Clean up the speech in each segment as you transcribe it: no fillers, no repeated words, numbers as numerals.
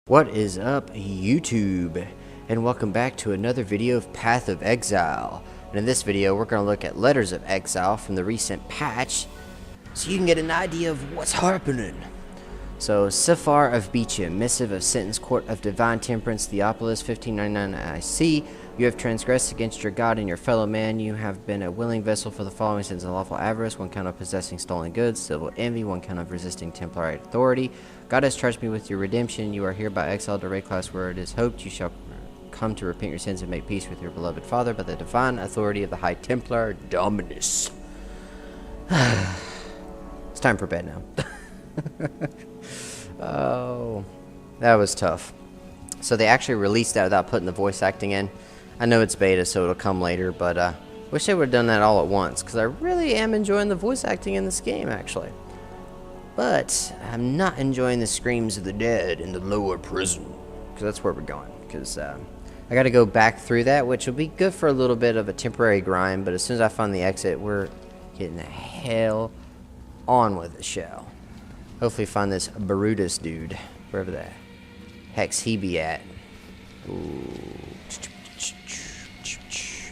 What is up, YouTube? And welcome back to another video of Path of Exile. And in this video, we're going to look at Letters of Exile from the recent patch, so you can get an idea of what's happening. So, Safar of Beecham, Missive of Sentence, Court of Divine Temperance, Theopolis, 1599 IC. You have transgressed against your God and your fellow man. You have been a willing vessel for the following sins: unlawful avarice, 1 count of possessing stolen goods; civil envy, 1 count of resisting temporary authority. God has charged me with your redemption. You are hereby exiled to raid class where it is hoped you shall come to repent your sins and make peace with your beloved Father by the divine authority of the High Templar Dominus. It's time for bed now. Oh, that was tough. So they actually released that without putting the voice acting in. I know it's beta, so it'll come later, but wish they would have done that all at once, because I really am enjoying the voice acting in this game, actually. But I'm not enjoying the screams of the dead in the lower prison, because that's where we're going. Because I got to go back through that, which will be good for a little bit of a temporary grind, but as soon as I find the exit, we're getting the hell on with the show. Hopefully find this Brutus dude, wherever the heck's he be at. Ooh.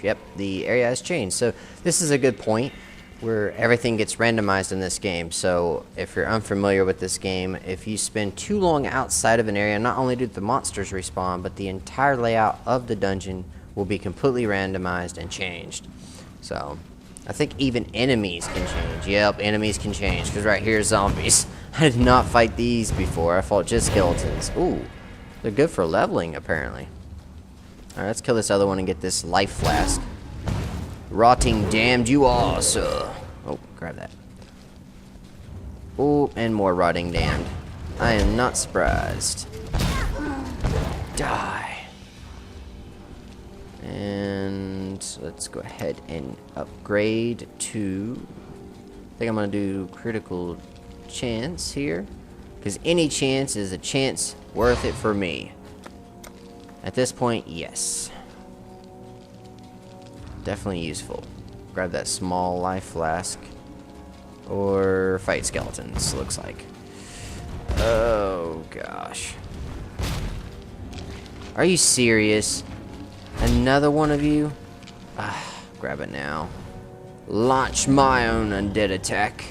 Yep, the area has changed. So this is a good point where everything gets randomized in this game. So if you're unfamiliar with this game, if you spend too long outside of an area, not only do the monsters respawn, but the entire layout of the dungeon will be completely randomized and changed. So I think even enemies can change. Yep, enemies can change, because right here, zombies. I did not fight these before. I fought just skeletons. Ooh, they're good for leveling, apparently. Alright, let's kill this other one and get this life flask. Rotting damned you are, sir. Oh, grab that. Oh, and more rotting damned. I am not surprised. Die. And let's go ahead and upgrade to... I think I'm going to do critical chance here, because any chance is a chance worth it for me. At this point, yes. Definitely useful. Grab that small life flask. Or fight skeletons, looks like. Oh, gosh. Are you serious? Another one of you? Grab it now. Launch my own undead attack.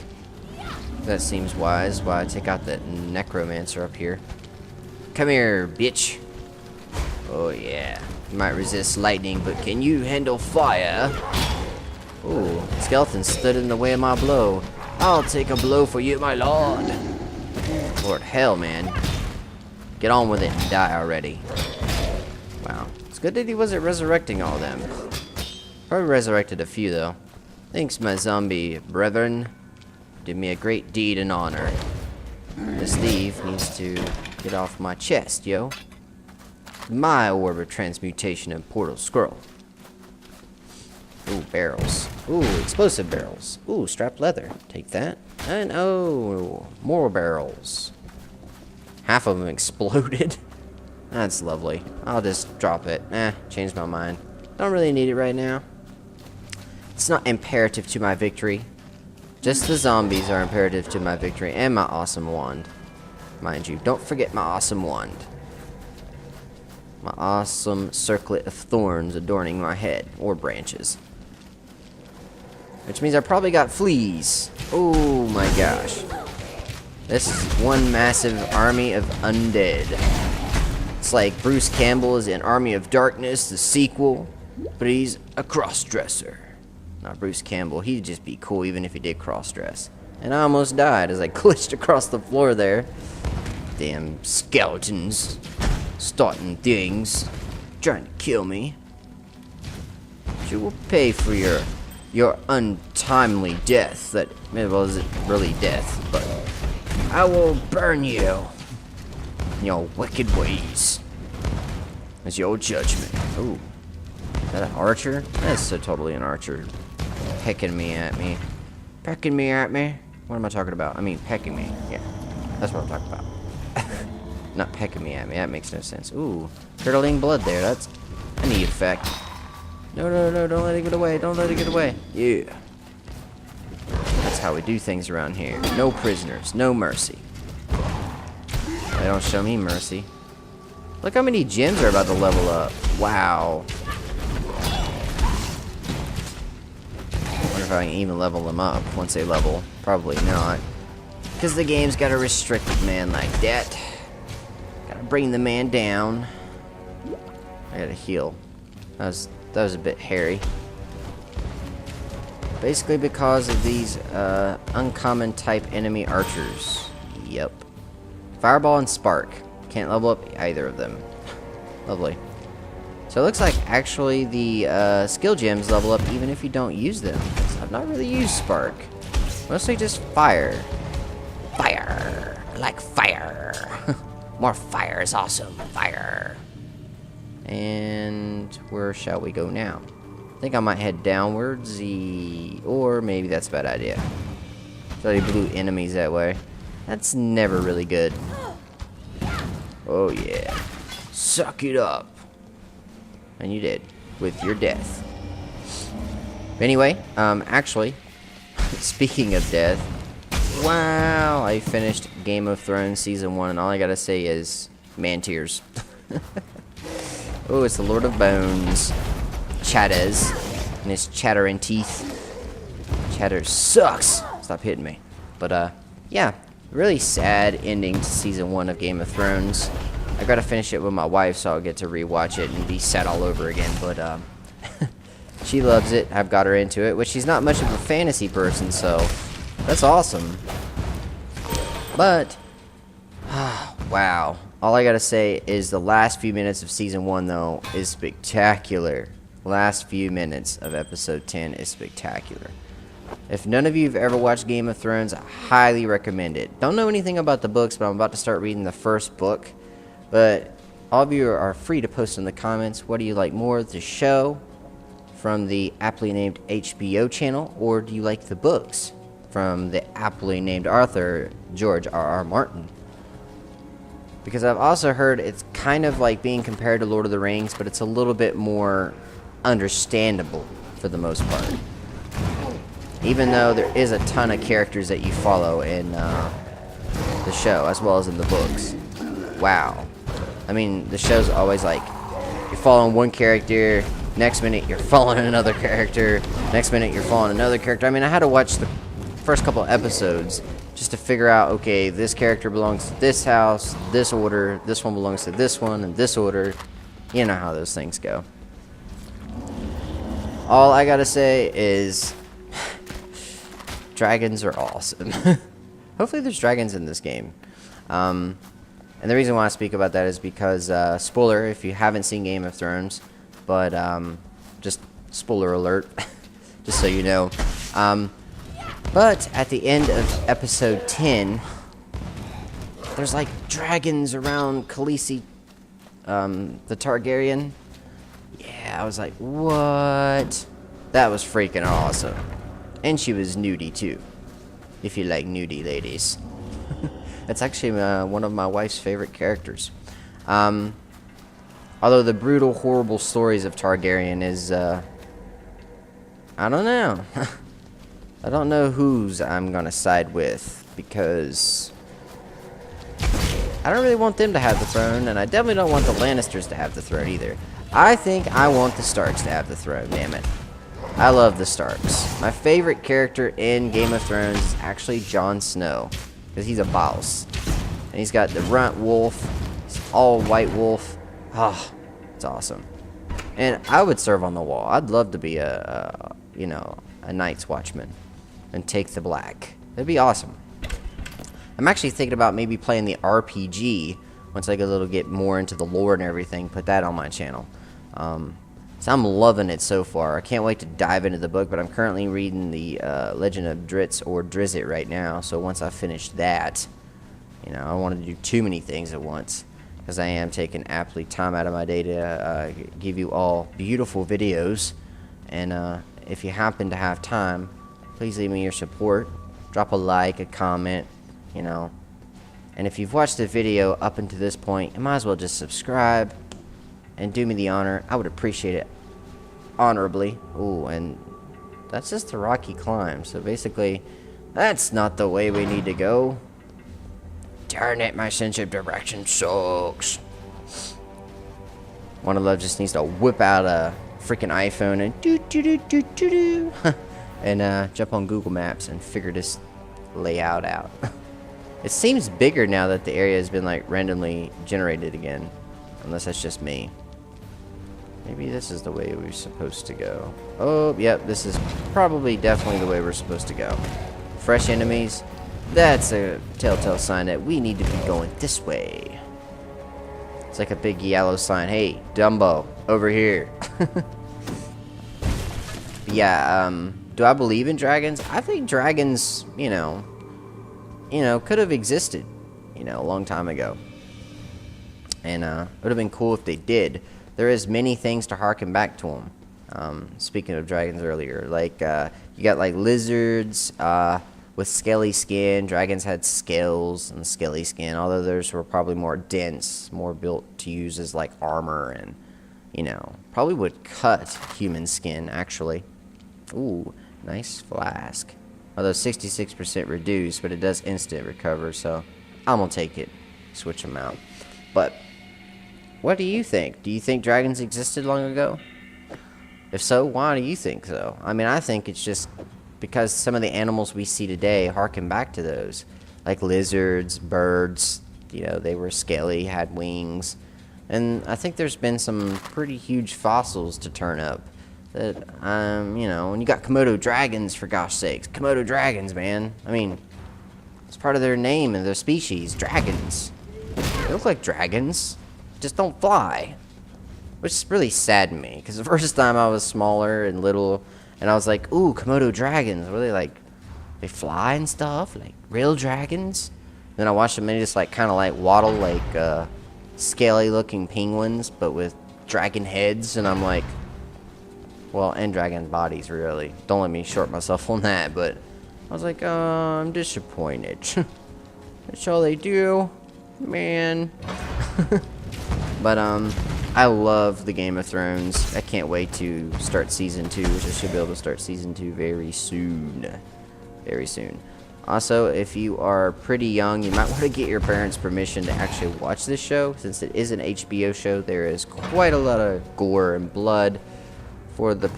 That seems wise. Why I take out that necromancer up here. Come here, bitch. Oh yeah. You might resist lightning, but can you handle fire? Ooh, skeleton stood in the way of my blow. I'll take a blow for you, my lord. Lord hell, man. Get on with it and die already. Wow. It's good that he wasn't resurrecting all of them. Probably resurrected a few, though. Thanks, my zombie brethren. Did me a great deed and honor. This thief needs to get off my chest, yo. My orb of transmutation and portal scroll. Ooh, barrels. Ooh, explosive barrels. Ooh, strapped leather. Take that. And oh, more barrels. Half of them exploded. That's lovely. I'll just drop it. Changed my mind. Don't really need it right now. It's not imperative to my victory. Just the zombies are imperative to my victory, and my awesome wand. Mind you, don't forget my awesome wand. My awesome circlet of thorns adorning my head, or branches. Which means I probably got fleas. Oh my gosh. This is one massive army of undead. It's like Bruce Campbell is in Army of Darkness, the sequel, but he's a cross-dresser. Not Bruce Campbell, he'd just be cool even if he did cross-dress. And I almost died as I glitched across the floor there. Damn skeletons. Starting things. Trying to kill me. But you will pay for your untimely death. That, well, isn't really death, but I will burn you in your wicked ways as your judgment. Ooh. Is that an archer? That's so totally an archer. Pecking me at me. Pecking me at me? What am I talking about? I mean, pecking me. Yeah, that's what I'm talking about. Not pecking me at me. That makes no sense. Ooh, curdling blood there. That's a neat effect. No, no, no, don't let it get away. Don't let it get away. Yeah. That's how we do things around here. No prisoners. No mercy. They don't show me mercy. Look how many gems are about to level up. Wow. I wonder if I can even level them up once they level. Probably not. Because the game's got a restricted man like that. Gotta bring the man down. I gotta heal. That was a bit hairy. Basically because of these uncommon type enemy archers. Yep. Fireball and Spark. Can't level up either of them. Lovely. So it looks like actually the skill gems level up even if you don't use them. So I've not really used Spark. Mostly just fire. Fire. I like fire. More fire is awesome. Fire. And where shall we go now? I think I might head downwards, or maybe that's a bad idea. So they blew enemies that way. That's never really good. Oh yeah. Suck it up. And you did, with your death. But anyway, actually, speaking of death, wow, I finished Game of Thrones Season 1, and all I gotta say is, man tears. Oh, it's the Lord of Bones. Chatters and his chattering teeth. Chatter sucks. Stop hitting me. But yeah, really sad ending to season 1 of Game of Thrones. I gotta finish it with my wife so I'll get to rewatch it and be sad all over again. But she loves it. I've got her into it, which she's not much of a fantasy person, so that's awesome. But wow. All I gotta say is the last few minutes of season 1 though is spectacular. Last few minutes of episode 10 is spectacular. If none of you have ever watched Game of Thrones, I highly recommend it. Don't know anything about the books, but I'm about to start reading the first book. But all of you are free to post in the comments, what do you like more, the show from the aptly named HBO channel, or do you like the books from the aptly named author George R.R. Martin? Because I've also heard it's kind of like being compared to Lord of the Rings, but it's a little bit more understandable for the most part. Even though there is a ton of characters that you follow in the show, as well as in the books. Wow. I mean, the show's always like, you're following one character, next minute you're following another character, next minute you're following another character. I mean, I had to watch the first couple episodes just to figure out, okay, this character belongs to this house, this order, this one belongs to this one, and this order. You know how those things go. All I gotta say is, dragons are awesome. Hopefully there's dragons in this game. And the reason why I speak about that is because, spoiler if you haven't seen Game of Thrones, but just spoiler alert, just so you know. But at the end of episode 10, there's like dragons around Khaleesi, the Targaryen. Yeah, I was like, what? That was freaking awesome. And she was nudie too, if you like nudie ladies. That's actually one of my wife's favorite characters. Although the brutal, horrible stories of Targaryen is, I don't know. I don't know whose I'm gonna side with, because I don't really want them to have the throne, and I definitely don't want the Lannisters to have the throne either. I think I want the Starks to have the throne, damn it. I love the Starks. My favorite character in Game of Thrones is actually Jon Snow, because he's a boss. And he's got the runt wolf, he's all white wolf. Ah, it's awesome. And I would serve on the wall. I'd love to be a Night's Watchman and take the black. That'd be awesome. I'm actually thinking about maybe playing the RPG once I get more into the lore and everything. Put that on my channel. So I'm loving it so far. I can't wait to dive into the book, but I'm currently reading the Legend of Drizzt or Drizzt right now. So once I finish that, I don't want to do too many things at once, because I am taking aptly time out of my day to give you all beautiful videos. And if you happen to have time, please leave me your support. Drop a like, a comment, And if you've watched the video up until this point, you might as well just subscribe and do me the honor. I would appreciate it honorably. Ooh, and that's just a rocky climb. So basically, that's not the way we need to go. Darn it, my sense of direction sucks. One of Love just needs to whip out a freaking iPhone and do and jump on Google Maps and figure this layout out. It seems bigger now that the area has been like randomly generated again, unless that's just me. Maybe this is the way we're supposed to go. Oh, yep, this is probably definitely the way we're supposed to go. Fresh enemies. That's a telltale sign that we need to be going this way. It's like a big yellow sign. Hey, Dumbo, over here. Yeah, do I believe in dragons? I think dragons, you know, could have existed, a long time ago. And it would have been cool if they did. There is many things to harken back to them. Speaking of dragons earlier, like you got like lizards with scaly skin. Dragons had scales and scaly skin, although theirs were probably more dense, more built to use as like armor, and probably would cut human skin actually. Ooh, nice flask. Although 66% reduced, but it does instant recover, so I'm gonna take it. Switch them out. But what do you think? Do you think dragons existed long ago? If so, why do you think so? I mean, I think it's just because some of the animals we see today harken back to those. Like lizards, birds, they were scaly, had wings. And I think there's been some pretty huge fossils to turn up. That, when you got Komodo dragons, for gosh sakes. Komodo dragons, man. I mean, it's part of their name and their species, dragons. They look like dragons, just don't fly. Which is really sad to me, because the first time I was smaller and little, and I was like, ooh, Komodo dragons, what are they like? They fly and stuff, like real dragons? Then I watched them and they just like kind of like waddle like scaly looking penguins, but with dragon heads, and I'm like, well, and dragon bodies, really. Don't let me short myself on that, but I was like, I'm disappointed. That's all they do, man. But I love the Game of Thrones. I can't wait to start season 2, which I should be able to start season 2 very soon. Very soon. Also, if you are pretty young, you might want to get your parents' permission to actually watch this show. Since it is an HBO show, there is quite a lot of gore and blood for the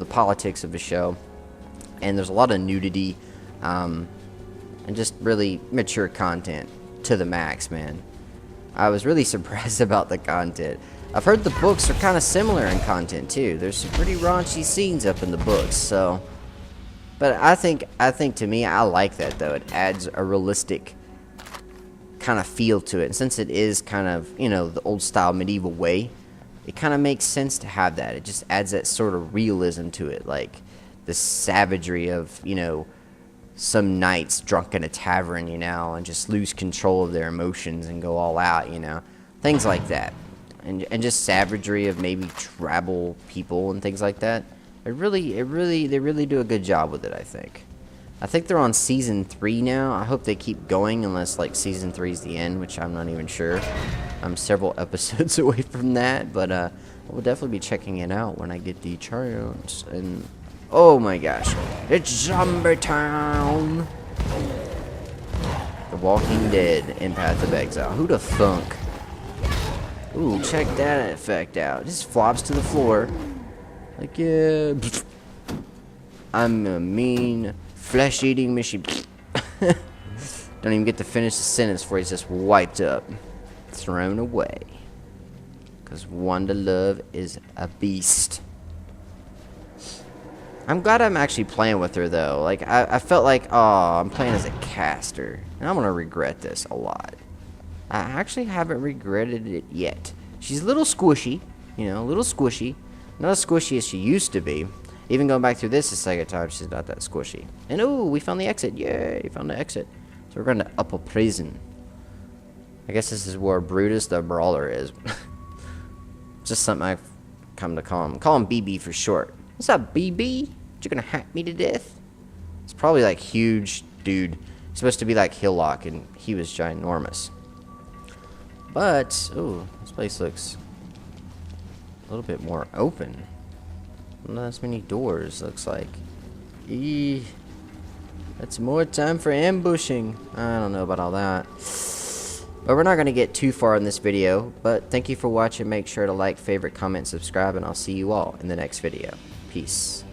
politics of the show. And there's a lot of nudity and just really mature content to the max, man. I was really surprised about the content. I've heard the books are kind of similar in content too. There's some pretty raunchy scenes up in the books, so. But I think to me, I like that though. It adds a realistic kind of feel to it. And since it is kind of, the old style medieval way, it kind of makes sense to have that. It just adds that sort of realism to it, like the savagery of, some knights drunk in a tavern, and just lose control of their emotions and go all out, things like that, and just savagery of maybe tribal people and things like that. They really do a good job with it. I think they're on season 3 now. I hope they keep going, unless like season 3 is the end, which I'm not even sure. I'm several episodes away from that, but I will definitely be checking it out when I get the chance. And oh my gosh, it's Zombie Town! The Walking Dead in Path of Exile. Who the funk? Ooh, check that effect out. It just flops to the floor. Like, yeah. I'm a mean, flesh-eating machine. Don't even get to finish the sentence before he's just wiped up. Thrown away. Because Wanda Love is a beast. I'm glad I'm actually playing with her, though. Like, I felt like, oh, I'm playing as a caster. And I'm going to regret this a lot. I actually haven't regretted it yet. She's a little squishy. A little squishy. Not as squishy as she used to be. Even going back through this a second time, she's not that squishy. And, ooh, we found the exit. Yay, found the exit. So we're going to upper prison. I guess this is where Brutus the Brawler is. Just something I've come to call him. Call him BB for short. What's up, BB? You gonna hack me to death? It's probably like huge dude. He's supposed to be like Hillock, and he was ginormous. But, ooh, this place looks a little bit more open. Not as many doors, looks like. Eee. That's more time for ambushing. I don't know about all that. But we're not going to get too far in this video, but thank you for watching. Make sure to like, favorite, comment, subscribe, and I'll see you all in the next video. Peace.